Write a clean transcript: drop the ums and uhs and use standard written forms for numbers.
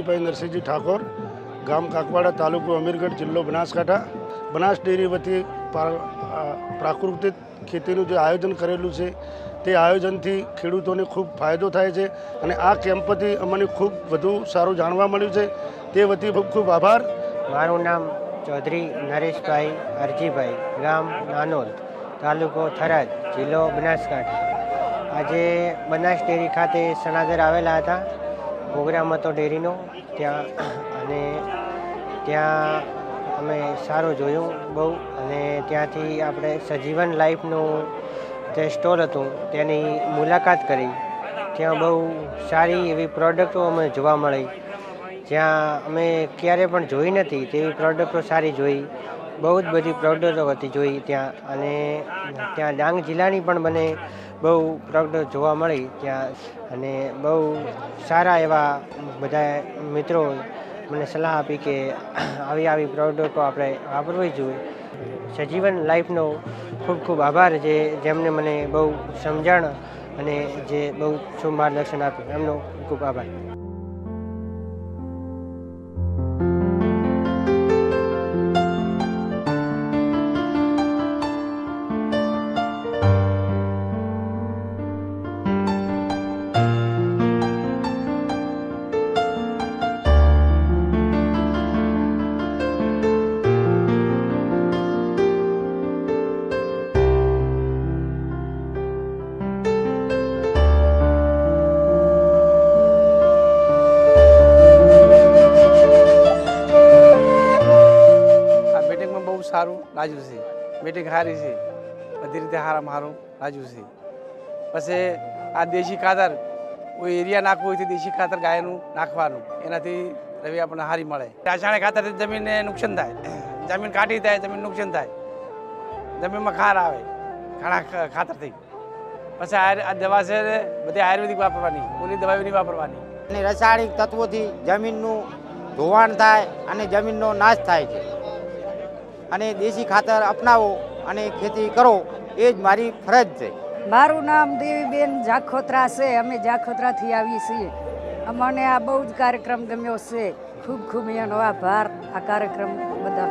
રણજીતભાઈ નરસિંહજી ઠાકોર, ગામ કાકવાડા, તાલુકો અમીરગઢ, જિલ્લો બનાસકાંઠા. બનાસ ડેરી વતી પ્રાકૃતિક ખેતીનું જે આયોજન કરેલું છે તે આયોજનથી ખેડૂતોને ખૂબ ફાયદો થાય છે અને આ કેમ્પથી અમને ખૂબ વધુ સારું જાણવા મળ્યું છે. તે વતી ખૂબ ખૂબ આભાર. મારું નામ ચૌધરી નરેશભાઈ અરજીભાઈ, ગામ નાનોલ, તાલુકો થરાદ, જિલ્લો બનાસકાંઠા. આજે બનાસ ડેરી ખાતે સણાદર આવેલા હતા. પ્રોગ્રામ હતો ડેરીનો ત્યાં, અને ત્યાં અમે સારું જોયું બહુ. અને ત્યાંથી આપણે સજીવન લાઈફનું જે સ્ટોર હતું તેની મુલાકાત કરી. ત્યાં બહુ સારી એવી પ્રોડક્ટો અમે જોવા મળી, જ્યાં અમે ક્યારે પણ જોઈ નથી તેવી પ્રોડક્ટો સારી જોઈ. બહુ જ બધી પ્રોડક્ટો હતી જોઈ ત્યાં. અને ત્યાં ડાંગ જિલ્લાની પણ મને બહુ પ્રોડક્ટ જોવા મળી ત્યાં. અને બહુ સારા એવા બધા મિત્રો મને સલાહ આપી કે આવી પ્રોડક્ટો આપણે વાપરવી જોઈએ. સજીવન લાઈફનો ખૂબ ખૂબ આભાર, જેમને મને બહુ સમજણ અને જે બહુ શુભ માર્ગદર્શન આપ્યું, એમનો ખૂબ આભાર. સારું લાગ્યું છે. મીટિંગ સારી છે, બધી રીતે સારું લાગ્યું છે. પછી આ દેશી ખાતર કોઈ એરિયા નાખવું હોય તો દેશી ખાતર ગાયનું નાખવાનું, એનાથી રવિ આપણને સારી મળે. રાસાયણિક ખાતરથી જમીનને નુકસાન થાય, જમીન કાઢી થાય, જમીન નુકસાન થાય, જમીનમાં ખાર આવે ઘણા ખાતરથી. પછી આ દવા છે બધી આયુર્વેદિક વાપરવાની, ઓલી દવાઓ નહીં વાપરવાની. અને રાસાયણિક તત્વોથી જમીનનું ધોવાણ થાય અને જમીનનો નાશ થાય છે. અને દેશી ખાતર અપનાવો અને ખેતી કરો, એ જ મારી ફરજ છે. મારું નામ દેવીબેન જાખોત્રા છે. અમે જાખોત્રાથી આવીએ છીએ. અમને આ બહુ જ કાર્યક્રમ ગમ્યો છે. ખૂબ ખૂબ એનો આભાર આ કાર્યક્રમ બધા